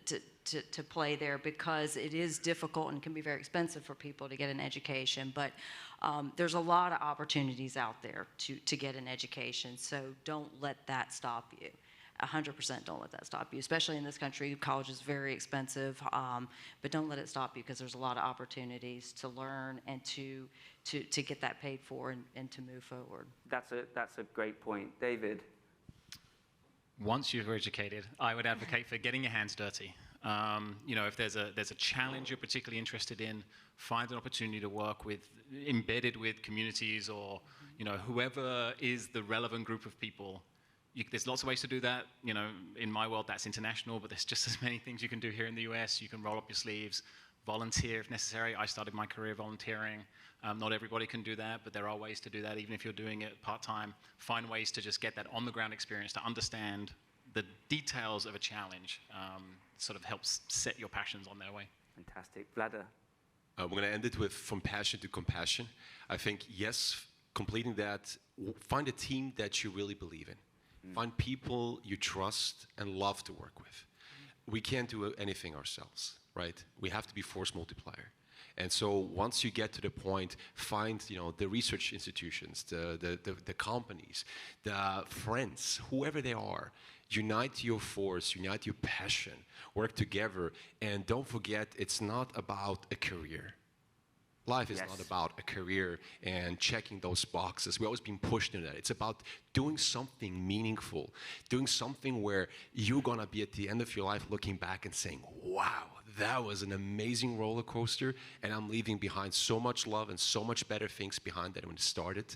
to play there, because it is difficult and can be very expensive for people to get an education, but there's a lot of opportunities out there to get an education, so don't let that stop you. 100% don't let that stop you, especially in this country. College is very expensive, but don't let it stop you, because there's a lot of opportunities to learn and to get that paid for and to move forward. That's a great point. David? Once you're educated, I would advocate for getting your hands dirty. If there's a challenge you're particularly interested in, find an opportunity to work with, embedded with communities, or whoever is the relevant group of people. There's lots of ways to do that. In my world, that's international, but there's just as many things you can do here in the US. You can roll up your sleeves, volunteer if necessary. I started my career volunteering. Not everybody can do that, but there are ways to do that, even if you're doing it part-time. Find ways to just get that on-the-ground experience, to understand the details of a challenge. Sort of helps set your passions on their way. Fantastic. Vlada? We're going to end it with from passion to compassion. I think, yes, completing that, find a team that you really believe in. Find people you trust and love to work with. We can't do anything ourselves, right? We have to be force multiplier. And so once you get to the point, find the research institutions, the companies, the friends, whoever they are. Unite your force, unite your passion, work together, and don't forget, it's not about a career. Life is not about a career and checking those boxes. We're always being pushed into that. It's about doing something meaningful, doing something where you're going to be at the end of your life looking back and saying, wow, that was an amazing roller coaster, and I'm leaving behind so much love and so much better things behind that when it started.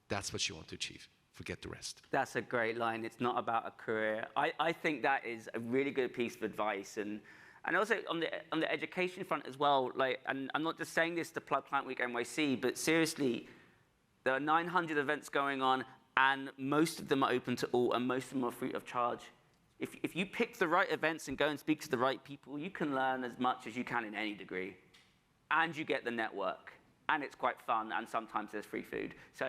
That's what you want to achieve. Forget the rest. That's a great line. It's not about a career. I think that is a really good piece of advice. And also on the education front as well, and I'm not just saying this to plug Client Week NYC, but seriously, there are 900 events going on, and most of them are open to all, and most of them are free of charge. If you pick the right events and go and speak to the right people, you can learn as much as you can in any degree, and you get the network. And it's quite fun, and sometimes there's free food. So,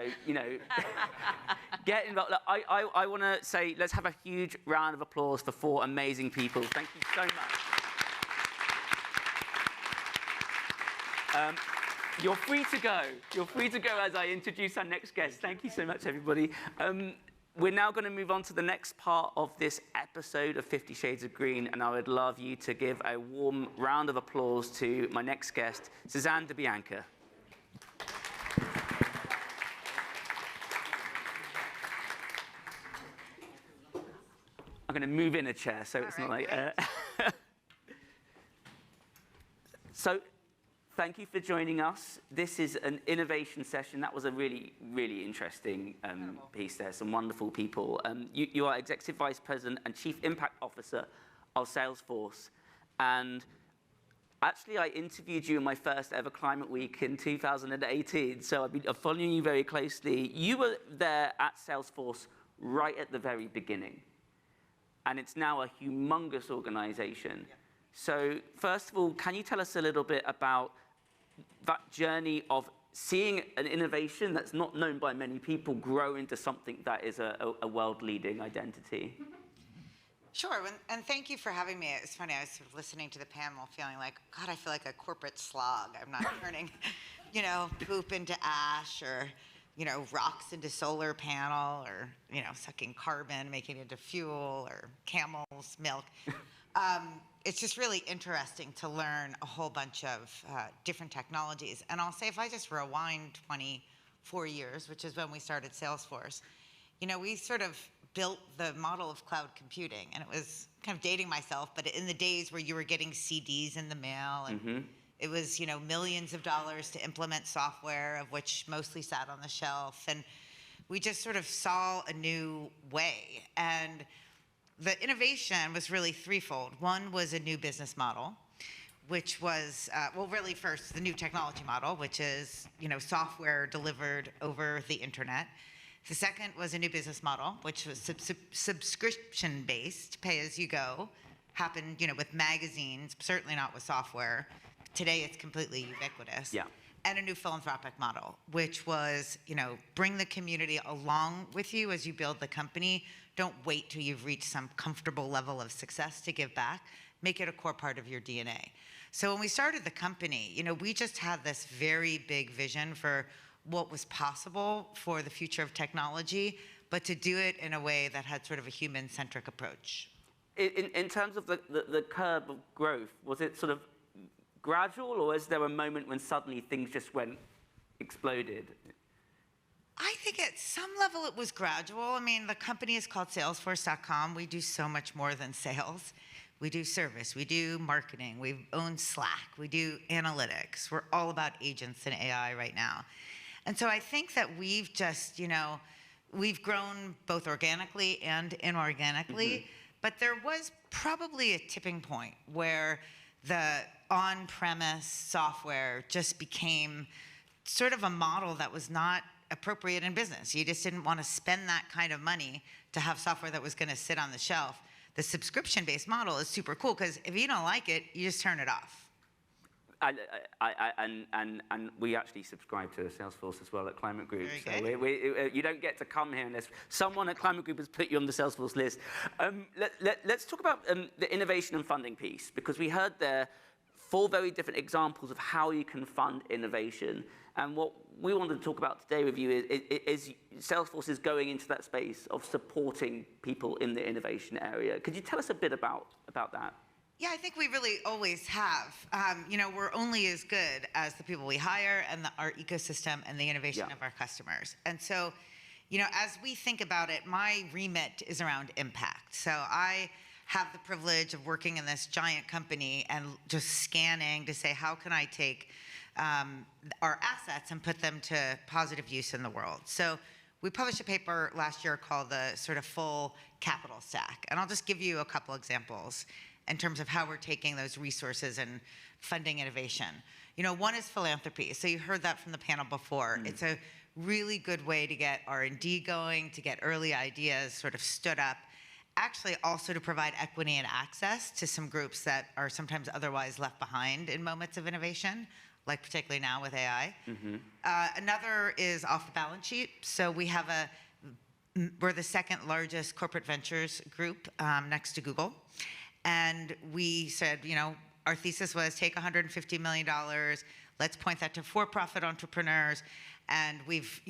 get involved. I want to say, let's have a huge round of applause for 4 amazing people. Thank you so much. You're free to go. You're free to go as I introduce our next guest. Thank you so much, everybody. We're now going to move on to the next part of this episode of 50 Shades of Green, and I would love you to give a warm round of applause to my next guest, Suzanne DeBianca. I'm going to move in a chair, so it's not like... So, thank you for joining us. This is an innovation session. That was a really, really interesting piece there. Some wonderful people. You are Executive Vice President and Chief Impact Officer of Salesforce. And actually, I interviewed you in my first ever Climate Week in 2018, so I've been following you very closely. You were there at Salesforce right at the very beginning, and it's now a humongous organization. Yeah. So first of all, can you tell us a little bit about that journey of seeing an innovation that's not known by many people grow into something that is a world-leading identity? Sure, and thank you for having me. It's funny, I was sort of listening to the panel feeling like, God, I feel like a corporate slog. I'm not turning, poop into ash or, rocks into solar panel or, sucking carbon, making it into fuel or camel's milk. It's just really interesting to learn a whole bunch of different technologies. And I'll say if I just rewind 24 years, which is when we started Salesforce, we sort of built the model of cloud computing, and it was kind of dating myself, but in the days where you were getting CDs in the mail, and it was millions of dollars to implement software, of which mostly sat on the shelf, and we just sort of saw a new way. And the innovation was really threefold. One was a new business model, which was, really first the new technology model, which is software delivered over the internet. The second was a new business model, which was subscription-based, pay-as-you-go. Happened, with magazines, certainly not with software. Today, it's completely ubiquitous. Yeah. And a new philanthropic model, which was, bring the community along with you as you build the company. Don't wait till you've reached some comfortable level of success to give back. Make it a core part of your DNA. So when we started the company, we just had this very big vision for what was possible for the future of technology, but to do it in a way that had sort of a human-centric approach. In terms of the curve of growth, was it sort of gradual, or is there a moment when suddenly things just exploded? I think at some level it was gradual. I mean, the company is called Salesforce.com. We do so much more than sales. We do service, we do marketing, we own Slack, we do analytics. We're all about agents and AI right now. And so I think that we've just, we've grown both organically and inorganically, but there was probably a tipping point where the on-premise software just became sort of a model that was not appropriate in business. You just didn't want to spend that kind of money to have software that was going to sit on the shelf. The subscription-based model is super cool because if you don't like it, you just turn it off. And we actually subscribe to Salesforce as well at Climate Group. Very good. You don't get to come here unless someone at Climate Group has put you on the Salesforce list. Let's talk about the innovation and funding piece, because we heard there 4 very different examples of how you can fund innovation. And what we wanted to talk about today with you is Salesforce is going into that space of supporting people in the innovation area. Could you tell us a bit about that? Yeah, I think we really always have. We're only as good as the people we hire and our ecosystem and the innovation of our customers. And so, as we think about it, my remit is around impact. So I have the privilege of working in this giant company and just scanning to say, how can I take our assets and put them to positive use in the world? So we published a paper last year called the sort of full capital stack. And I'll just give you a couple examples in terms of how we're taking those resources and funding innovation. One is philanthropy. So you heard that from the panel before. It's a really good way to get R&D going, to get early ideas sort of stood up, actually also to provide equity and access to some groups that are sometimes otherwise left behind in moments of innovation, like particularly now with AI. Another is off the balance sheet. So we're the second largest corporate ventures group next to Google. And we said, our thesis was take $150 million, let's point that to for-profit entrepreneurs. And we've,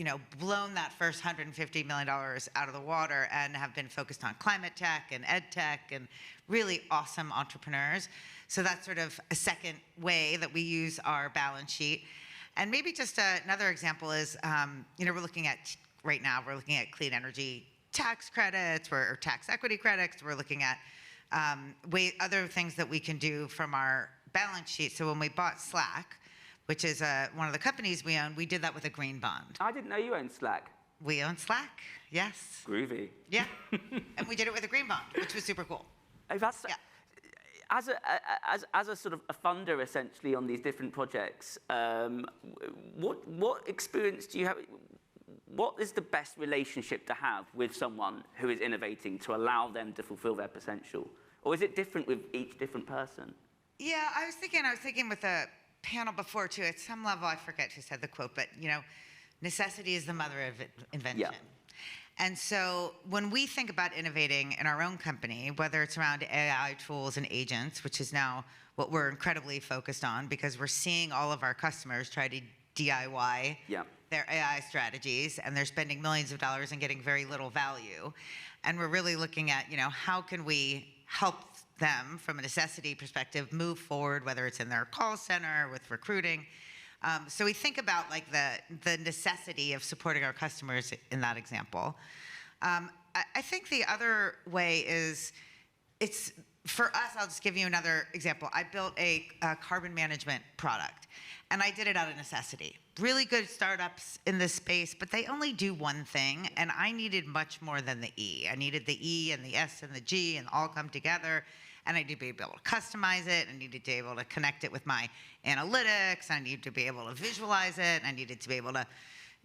blown that first $150 million out of the water and have been focused on climate tech and ed tech and really awesome entrepreneurs. So that's sort of a second way that we use our balance sheet. And maybe just another example is, we're looking at clean energy tax credits or tax equity credits. We're looking at other things that we can do from our balance sheet. So when we bought Slack, which is one of the companies we own, we did that with a green bond. I didn't know you owned Slack. We own Slack, yes. Groovy. Yeah, and we did it with a green bond, which was super cool. Oh, that's, yeah. as a sort of a funder, essentially, on these different projects, what experience do you have? What is the best relationship to have with someone who is innovating to allow them to fulfill their potential? Or is it different with each different person? Yeah, I was thinking with a panel before too. At some level, I forget who said the quote, but necessity is the mother of invention. Yeah. And so when we think about innovating in our own company, whether it's around AI tools and agents, which is now what we're incredibly focused on because we're seeing all of our customers try to DIY their AI strategies, and they're spending millions of dollars and getting very little value. And we're really looking at, how can we help them from a necessity perspective move forward, whether it's in their call center, with recruiting. So we think about like the necessity of supporting our customers in that example. I think the other way is, it's for us, I'll just give you another example. I built a carbon management product, and I did it out of necessity. Really good startups in this space, but they only do one thing, and I needed much more than the E. I needed the E and the S and the G and all come together, and I needed to be able to customize it. I needed to be able to connect it with my analytics. I needed to be able to visualize it. I needed to be able to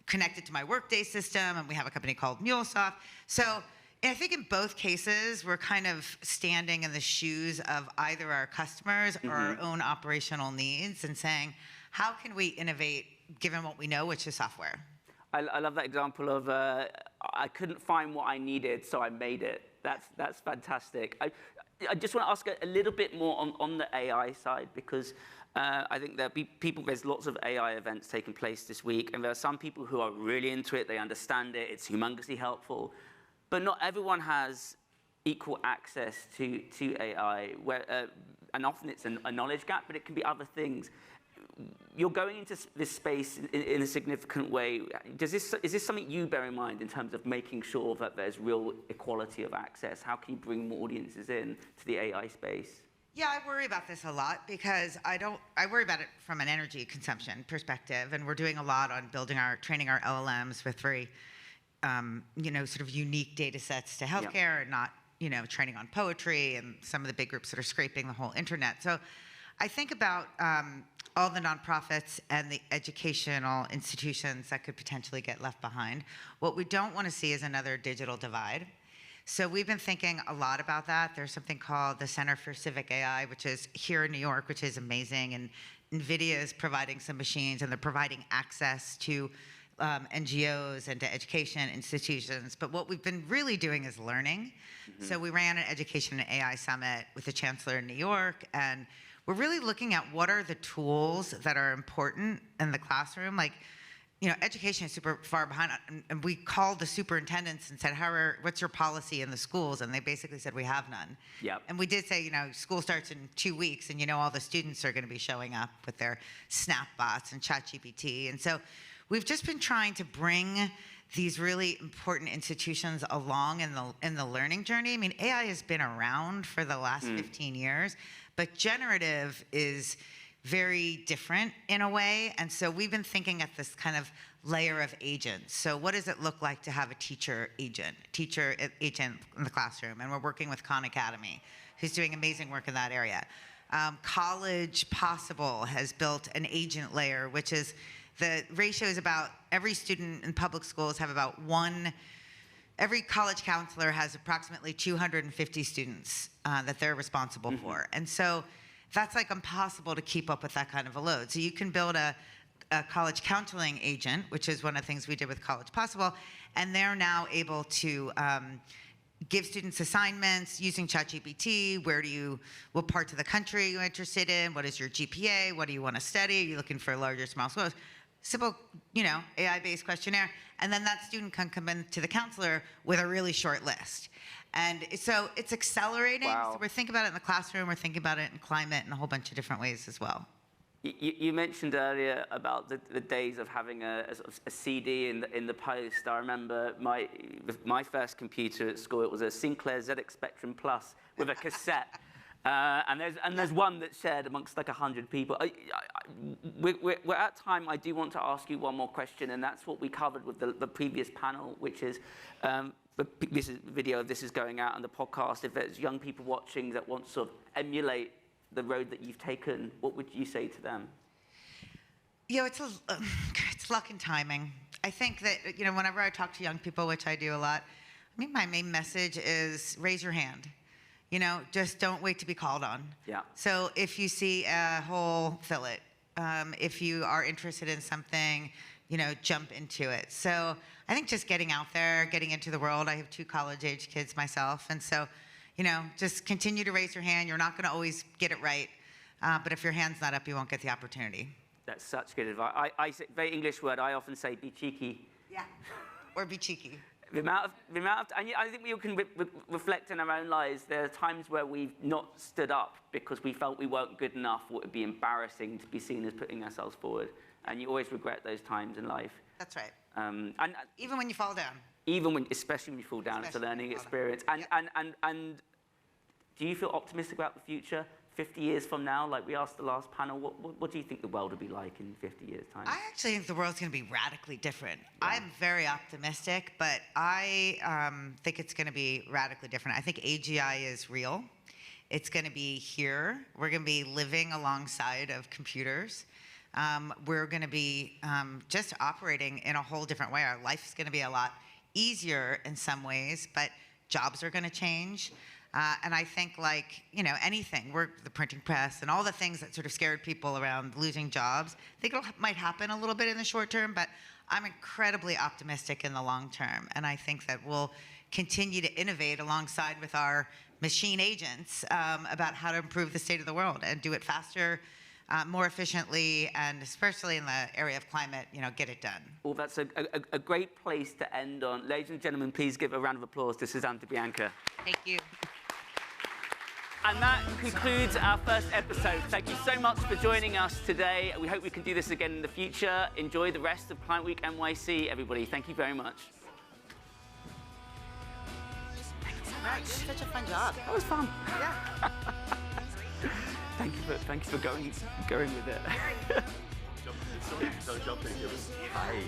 connect it to my Workday system, and we have a company called MuleSoft. So I think in both cases, we're kind of standing in the shoes of either our customers or our own operational needs and saying, how can we innovate given what we know, which is software? I love that example of I couldn't find what I needed, so I made it. That's fantastic. I just want to ask a little bit more on the AI side, because I think there's lots of AI events taking place this week, and there are some people who are really into it, they understand it, it's humongously helpful, but not everyone has equal access to AI, and often it's a knowledge gap, but it can be other things. You're going into this space in a significant way. Is this something you bear in mind in terms of making sure that there's real equality of access? How can you bring more audiences in to the AI space? Yeah, I worry about this a lot because I worry about it from an energy consumption perspective, and we're doing a lot on training our LLMs with very, sort of unique data sets to healthcare, and not, training on poetry and some of the big groups that are scraping the whole internet. So I think about all the nonprofits and the educational institutions that could potentially get left behind. What we don't want to see is another digital divide. So we've been thinking a lot about that. There's something called the Center for Civic AI, which is here in New York, which is amazing. And NVIDIA is providing some machines, and they're providing access to NGOs and to education institutions. But what we've been really doing is learning. So we ran an Education and AI Summit with the Chancellor in New York, and we're really looking at what are the tools that are important in the classroom. Like, education is super far behind. And we called the superintendents and said, what's your policy in the schools? And they basically said, we have none. Yep. And we did say, school starts in 2 weeks, and all the students are going to be showing up with their Snapbots and ChatGPT. And so we've just been trying to bring these really important institutions along in the learning journey. I mean, AI has been around for the last 15 years, but generative is very different in a way. And so we've been thinking at this kind of layer of agents. So what does it look like to have a teacher agent in the classroom? And we're working with Khan Academy, who's doing amazing work in that area. College Possible has built an agent layer, which is the ratio is about every student in public schools have about every college counselor has approximately 250 students that they're responsible for. And so that's like impossible to keep up with that kind of a load. So you can build a college counseling agent, which is one of the things we did with College Possible, and they're now able to give students assignments using ChatGPT. What parts of the country are you interested in? What is your GPA? What do you want to study? Are you looking for large or small schools? Simple, AI-based questionnaire. And then that student can come in to the counselor with a really short list. And so it's accelerating. Wow. So we're thinking about it in the classroom. We're thinking about it in climate in a whole bunch of different ways as well. You mentioned earlier about the days of having a CD in the post. I remember my first computer at school, it was a Sinclair ZX Spectrum Plus with a cassette. And there's one that's shared amongst like 100 people. We're at time. I do want to ask you one more question, and that's what we covered with the previous panel, which is this video of this is going out on the podcast. If there's young people watching that want to sort of emulate the road that you've taken, what would you say to them? It's luck and timing. I think that, whenever I talk to young people, which I do a lot, my main message is raise your hand. Just don't wait to be called on. Yeah. So if you see a hole, fill it. If you are interested in something, jump into it. So I think just getting out there, getting into the world. I have 2 college-age kids myself, and so, just continue to raise your hand. You're not going to always get it right, but if your hand's not up, you won't get the opportunity. That's such good advice. I say, very English word, I often say be cheeky. Yeah, or be cheeky. The amount of, and I think we all can reflect in our own lives. There are times where we've not stood up because we felt we weren't good enough, or it would be embarrassing to be seen as putting ourselves forward. And you always regret those times in life. That's right. And even when you fall down. Especially when you fall down, it's a learning experience. And do you feel optimistic about the future? 50 years from now, like we asked the last panel, what do you think the world will be like in 50 years' time? I actually think the world's going to be radically different. Yeah. I'm very optimistic, but I think it's going to be radically different. I think AGI is real. It's going to be here. We're going to be living alongside of computers. We're going to be just operating in a whole different way. Our life is going to be a lot easier in some ways, but jobs are going to change. And I think, anything, the printing press and all the things that sort of scared people around losing jobs, I think it might happen a little bit in the short term, but I'm incredibly optimistic in the long term. And I think that we'll continue to innovate alongside with our machine agents about how to improve the state of the world and do it faster, more efficiently, and especially in the area of climate, get it done. Well, that's a great place to end on. Ladies and gentlemen, please give a round of applause to Suzanne DiBianca. Thank you. And that concludes our first episode. Thank you so much for joining us today. We hope we can do this again in the future. Enjoy the rest of Client Week NYC, everybody. Thank you very much. Matt, you did such a fun job. That was fun. Yeah. Thank you for going with it. Jumping. Hi.